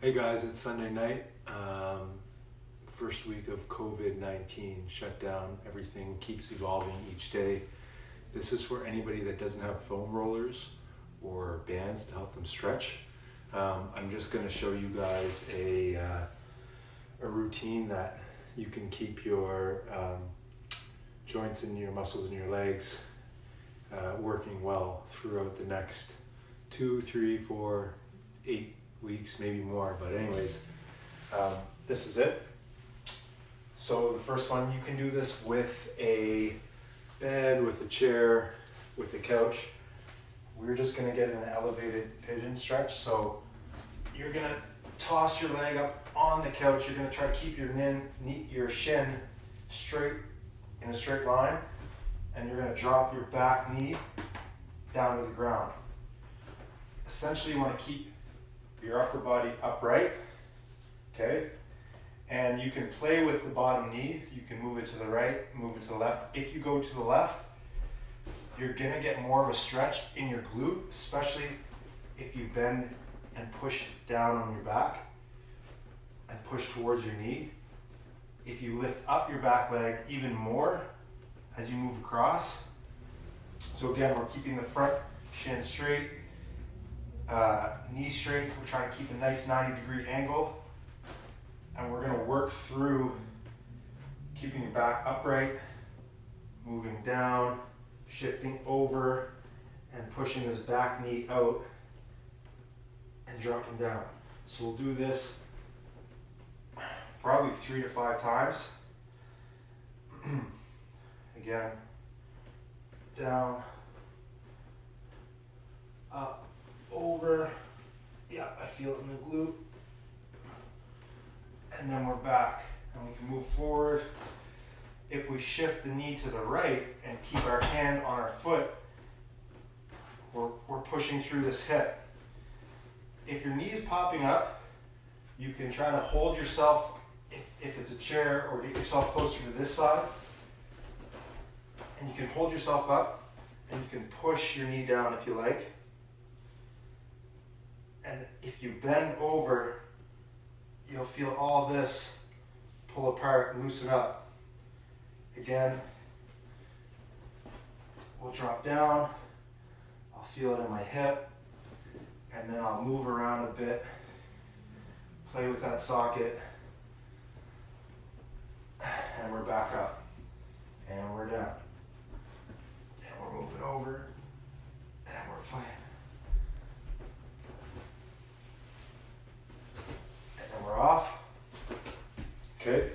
Hey guys, it's Sunday night. First week of COVID-19 shutdown. Everything keeps evolving each day. This is for anybody that doesn't have foam rollers or bands to help them stretch. I'm just going to show you guys a routine that you can keep your joints and your muscles in your legs working well throughout the next 2, 3, 4, 8 weeks, maybe more. But anyways, this is it. So the first one, you can do this with a bed, with a chair, with a couch. We're just gonna get an elevated pigeon stretch. So you're gonna toss your leg up on the couch. You're gonna try to keep your shin straight, in a straight line, and you're gonna drop your back knee down to the ground. Essentially, you wanna keep your upper body upright, okay? And you can play with the bottom knee. You can move it to the right, move it to the left. If you go to the left, you're gonna get more of a stretch in your glute, especially if you bend and push down on your back and push towards your knee. If you lift up your back leg even more as you move across. So again, we're keeping the front shin straight, knee straight. We're trying to keep a nice 90-degree angle. And we're going to work through keeping your back upright, moving down, shifting over, and pushing this back knee out and dropping down. So we'll do this probably 3 to 5 times. Again, down, up, over. Yeah, I feel it in the glute. And then we're back, and we can move forward. If we shift the knee to the right and keep our hand on our foot, we're pushing through this hip. If your knee is popping up, you can try to hold yourself, if it's a chair, or get yourself closer to this side. And you can hold yourself up, and you can push your knee down if you like. And if you bend over, you'll feel all this pull apart, loosen up. Again, we'll drop down. I'll feel it in my hip, and then I'll move around a bit, play with that socket, and we're back up, and we're down, and we're moving over, and we're playing. We're off. Okay.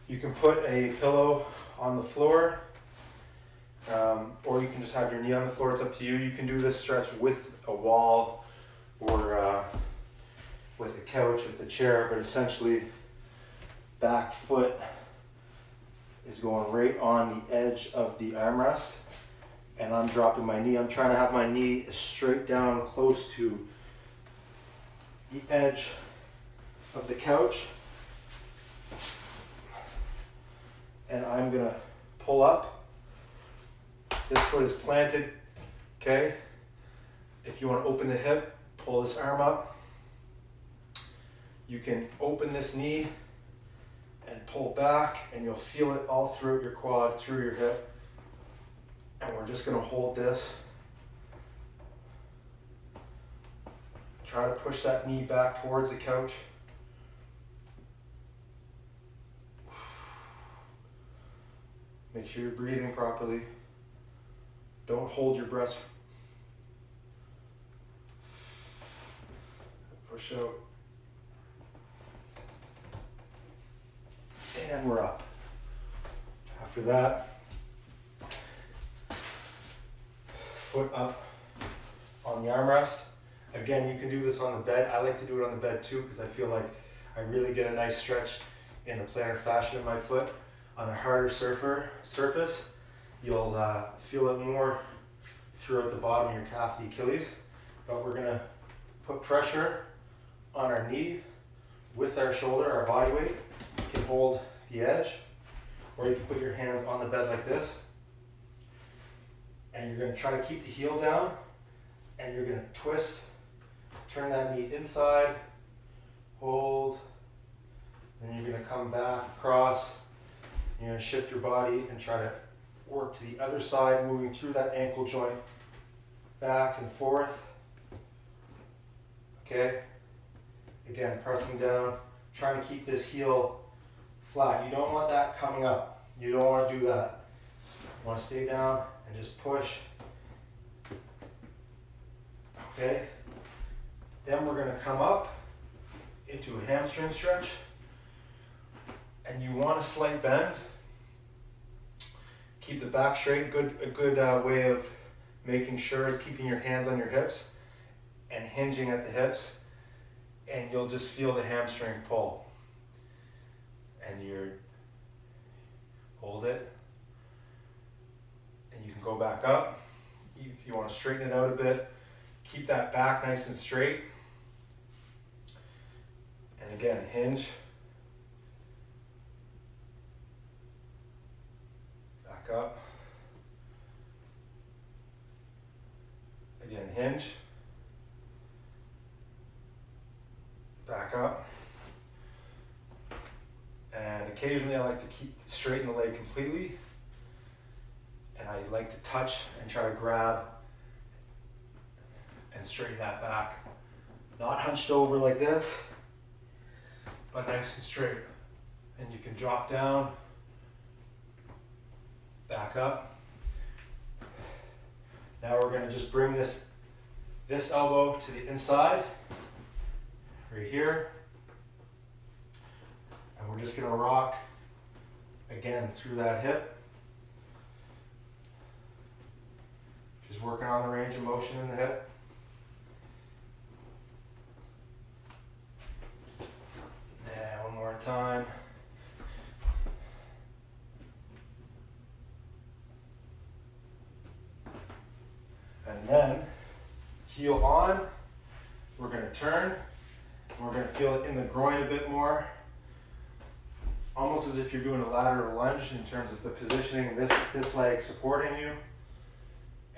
You can put a pillow on the floor, or you can just have your knee on the floor. It's up to you. You can do this stretch with a wall or with a couch, with a chair, but essentially back foot is going right on the edge of the armrest, and I'm dropping my knee. I'm trying to have my knee straight down close to the edge of the couch, and I'm gonna pull up. This foot is planted, okay? If you want to open the hip, pull this arm up. You can open this knee and pull back, and you'll feel it all throughout your quad, through your hip. And we're just gonna hold this. Try to push that knee back towards the couch. Make sure you're breathing properly. Don't hold your breath. Push out. And we're up. After that, foot up on the armrest. Again, you can do this on the bed. I like to do it on the bed too, because I feel like I really get a nice stretch in a plantar fascia in my foot. On a harder surface, you'll feel it more throughout the bottom of your calf, the Achilles. But we're gonna put pressure on our knee with our shoulder, our body weight. You can hold the edge, or you can put your hands on the bed like this. And you're gonna try to keep the heel down and you're gonna twist, turn that knee inside, hold, then you're gonna come back across, you're gonna shift your body and try to work to the other side, moving through that ankle joint, back and forth. Okay? Again, pressing down, trying to keep this heel flat. You don't want that coming up. You don't want to do that. You want to stay down and just push. Okay? Then we're going to come up into a hamstring stretch. And you want a slight bend. Keep the back straight. A good way of making sure is keeping your hands on your hips and hinging at the hips. And you'll just feel the hamstring pull. And you hold it. And you can go back up. If you want to straighten it out a bit, keep that back nice and straight. And again, hinge. Back up. Again, hinge. Back up. And occasionally I like to straighten the leg completely. And I like to touch and try to grab and straighten that back. Not hunched over like this, but nice and straight. And you can drop down, back up. Now we're going to just bring this elbow to the inside, right here. And we're just going to rock again through that hip. Just working on the range of motion in the hip. And one more time. And then heel on, we're going to turn. We're going to feel it in the groin a bit more. Almost as if you're doing a lateral lunge in terms of the positioning, this leg supporting you.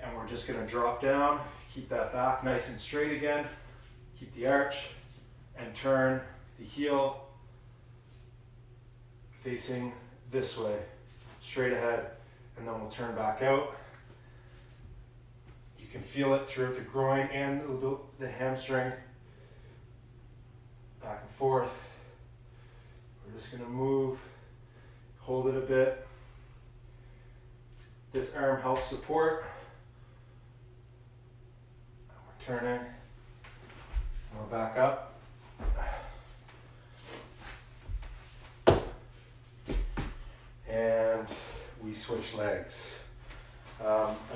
And we're just going to drop down, keep that back nice and straight again, keep the arch, and turn the heel facing this way, straight ahead, and then we'll turn back out. You can feel it throughout the groin and the hamstring, back and forth. We're just going to move, hold it a bit. This arm helps support. We're turning, and we're back up. And we switch legs.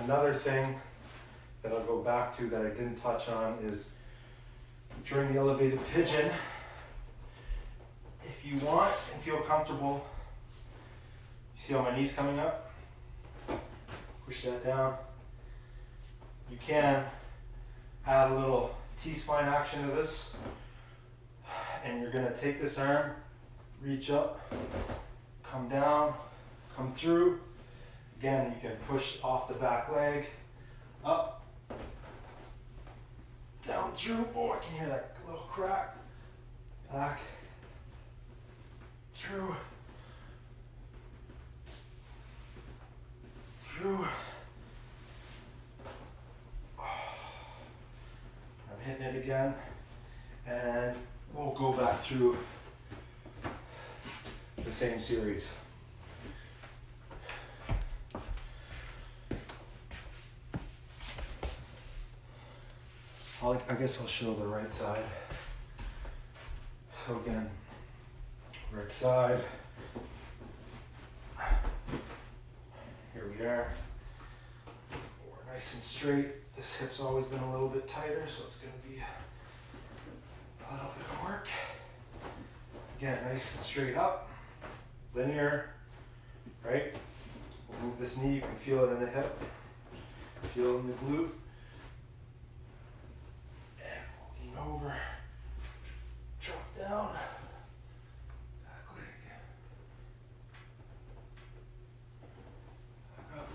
Another thing that I'll go back to that I didn't touch on is during the elevated pigeon, if you want and feel comfortable, you see how my knee's coming up? Push that down. You can add a little T-spine action to this, and you're going to take this arm, reach up, come down, come through. Again, you can push off the back leg, up, down through. Oh, I can hear that little crack. Back, through, through. I'm hitting it again, and we'll go back through the same series. I guess I'll show the right side. So again, right side. Here we are. We're nice and straight. This hip's always been a little bit tighter, so it's going to be a little bit of work. Again, nice and straight up. Linear, right? We'll move this knee, you can feel it in the hip, feel it in the glute. And we'll lean over, drop down, back leg, back up.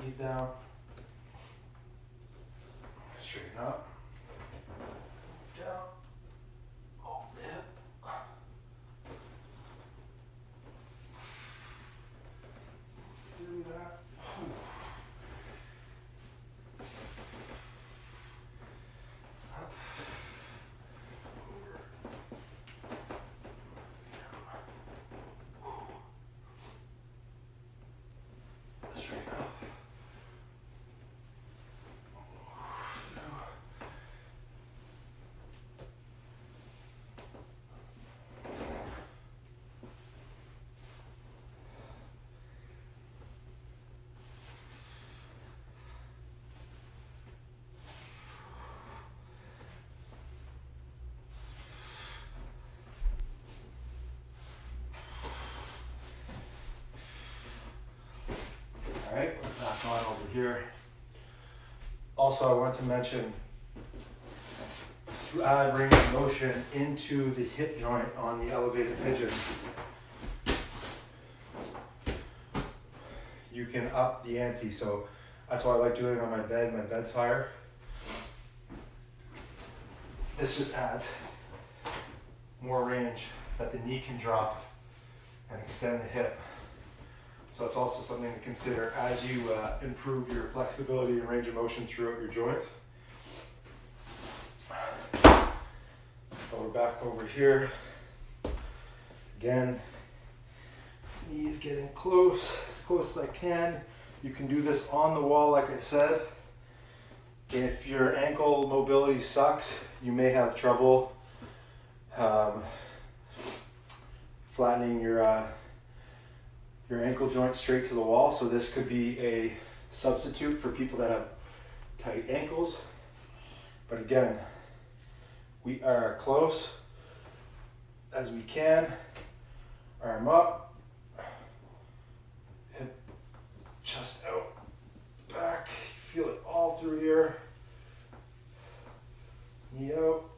knees down. Straighten up. Move down. Hold the hip. Through that. Up. Over. Down. Straighten up. Alright, we're back on over here. Also, I want to mention to add range of motion into the hip joint on the elevated pigeon, you can up the ante. So that's why I like doing it on my bed. My bed's higher. This just adds more range that the knee can drop and extend the hip. So it's also something to consider as you improve your flexibility and range of motion throughout your joints. So we're back over here. Again, knees getting close, as close as I can. You can do this on the wall, like I said. If your ankle mobility sucks, you may have trouble flattening your ankle joint straight to the wall. So this could be a substitute for people that have tight ankles. But again, we are close as we can. Arm up, hip, chest out, back. You feel it all through here. Knee out.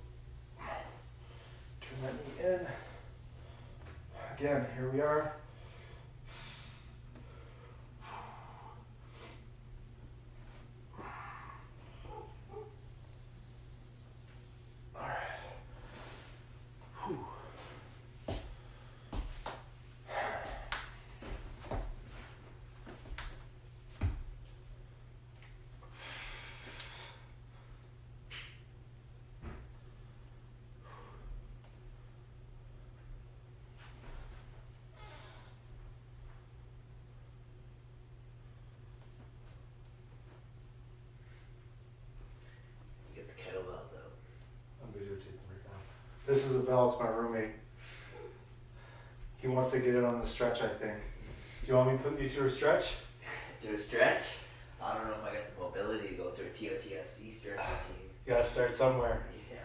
Turn that knee in. Again, here we are. This is a bell, it's my roommate. He wants to get it on the stretch, I think. Do you want me to put you through a stretch? Do a stretch? I don't know if I got the mobility to go through a TOTFC stretch routine. You gotta start somewhere. Yeah.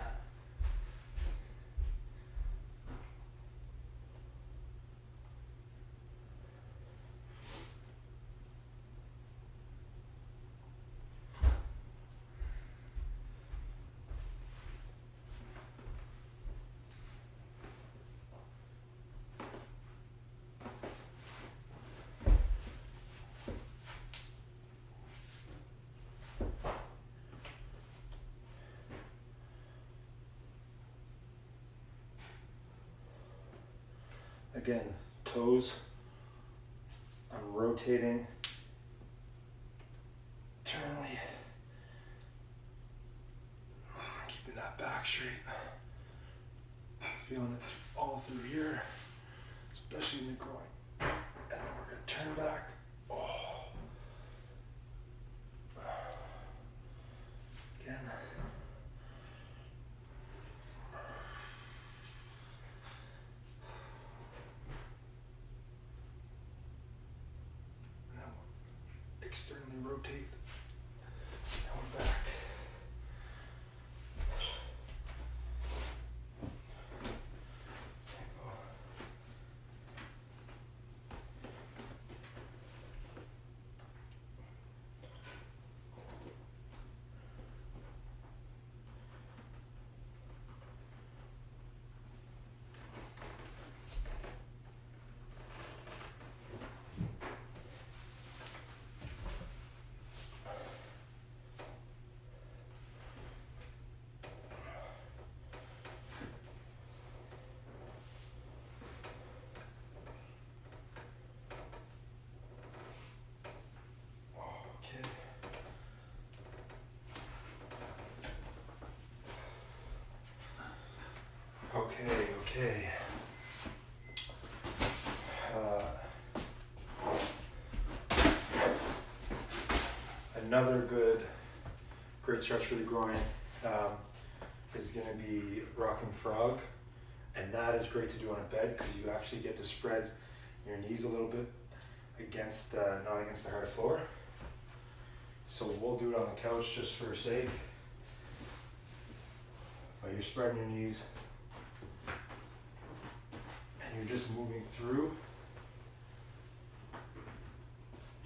Again, toes. I'm rotating internally. Keeping that back straight. Feeling it all through here, especially in the groin. And then we're going to turn back. Oh. Again. Externally rotate. Now we're back. Okay. Another great stretch for the groin is going to be rocking frog, and that is great to do on a bed because you actually get to spread your knees a little bit against, not against the hard floor. So we'll do it on the couch just for sake. But you're spreading your knees and you're just moving through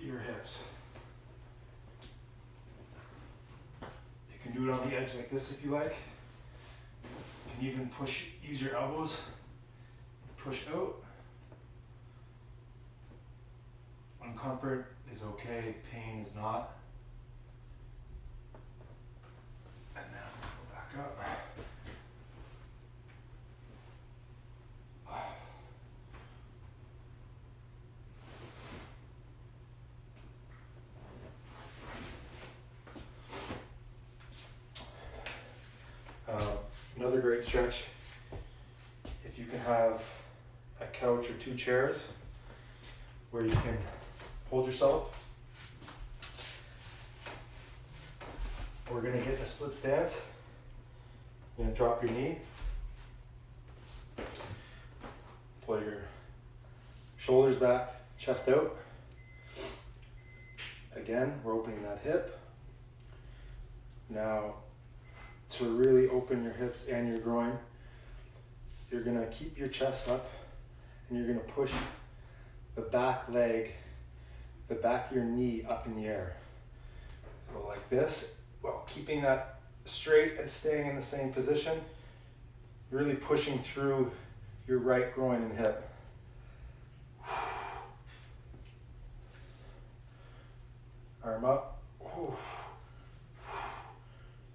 your hips. You can do it on the edge like this if you like. You can even use your elbows, push out. Uncomfort is okay, pain is not. And now go back up. Another great stretch, if you can have a couch or 2 chairs where you can hold yourself. We're going to get in a split stance. You're going to drop your knee. Pull your shoulders back, chest out. Again, we're opening that hip. Now, to really open your hips and your groin, you're going to keep your chest up and you're going to push the back leg, the back of your knee up in the air. So like this, while keeping that straight and staying in the same position, really pushing through your right groin and hip. Arm up.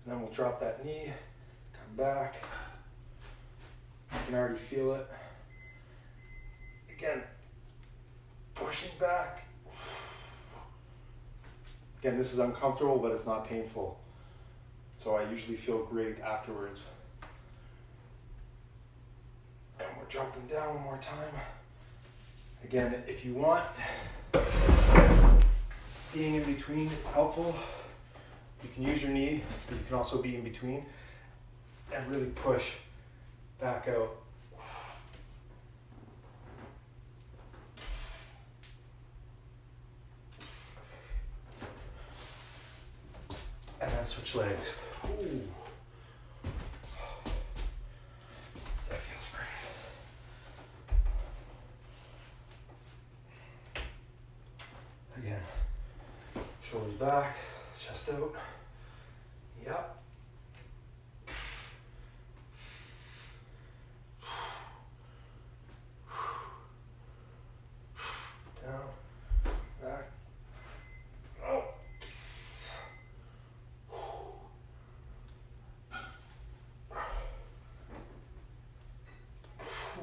And then we'll drop that knee, come back. You can already feel it. Again, pushing back. Again, this is uncomfortable, but it's not painful. So I usually feel great afterwards. And we're dropping down one more time. Again, if you want, being in between is helpful. You can use your knee, but you can also be in between and really push back out. And then switch legs. Ooh. That feels great. Again, shoulders back, chest out. Yep. Down, back. Oh.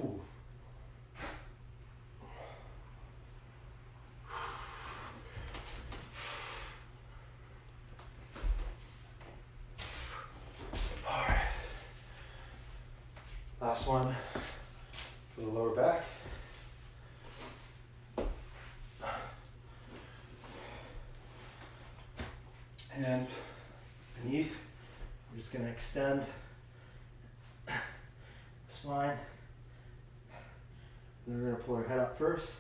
Ooh. All right. Last one for the lower back. Hands beneath. We're just going to extend the spine. Then we're going to pull our head up first.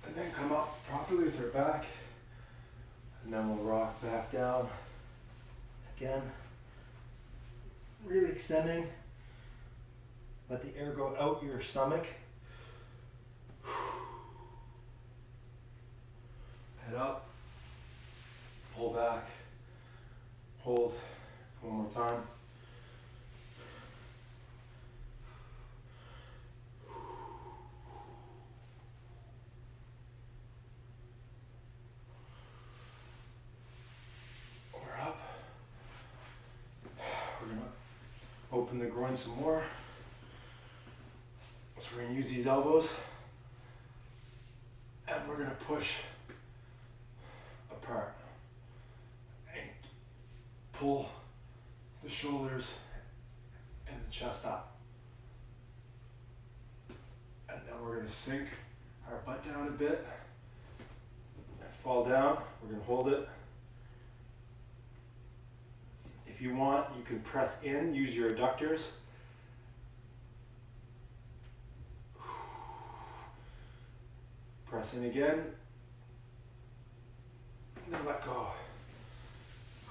And then come up properly with our back. And then we'll rock back down. Again. Really extending. Let the air go out your stomach. Head up. Pull back. Hold. One more time. We're up. We're going to open the groin some more. So we're going to use these elbows. And we're going to push apart. Pull the shoulders and the chest up. sink our butt down a bit. Fall down, we're gonna hold it. If you want, you can press in, use your adductors. Press in again. And then let go.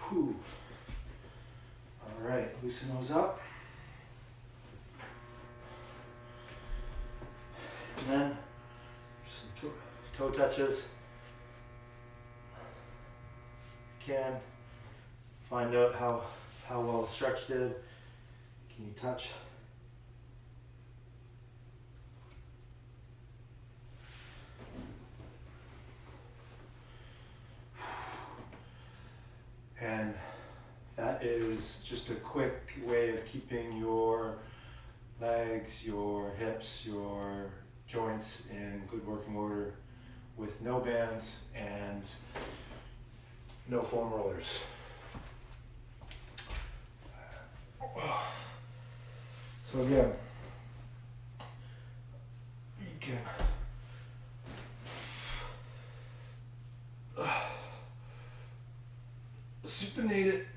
Whew. All right, loosen those up. And then some toe touches. You can find out how well the stretch did. Can you touch? And that is just a quick way of keeping your legs, your hips, your joints in good working order with no bands and no foam rollers. So again, you can supinate it.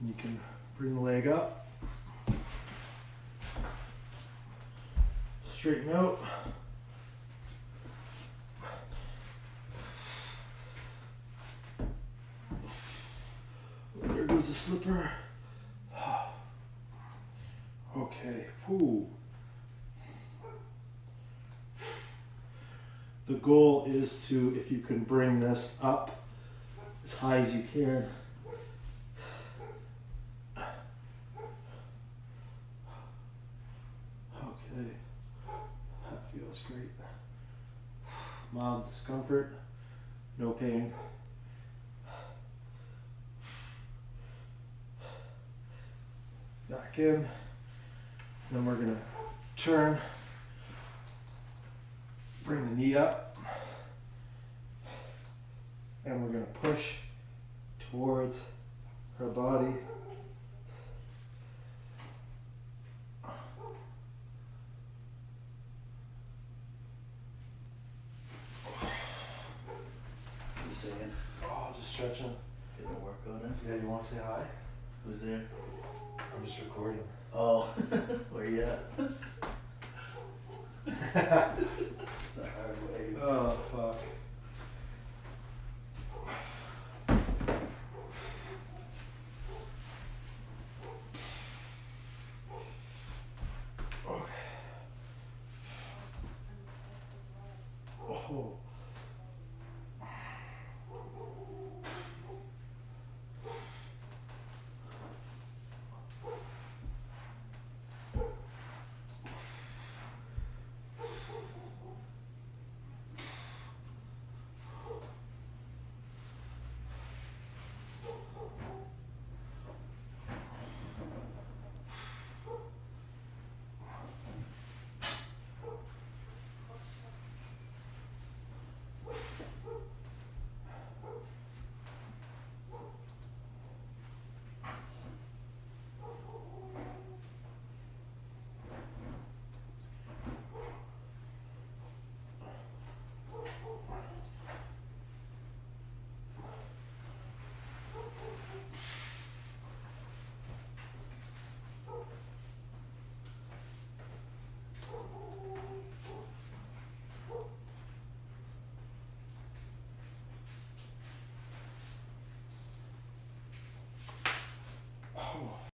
You can bring the leg up, straighten out. There goes the slipper. Okay, whew. The goal is to, if you can bring this up as high as you can. Okay, that feels great. Mild discomfort, no pain. Back in, then we're gonna turn, bring the knee up, and we're gonna push towards her body. You saying? Oh, just stretching. Getting a workout in? Yeah, you wanna say hi? Who's there? I'm just recording. Oh, where you at? The hard way. Oh, fuck. Okay. Oh.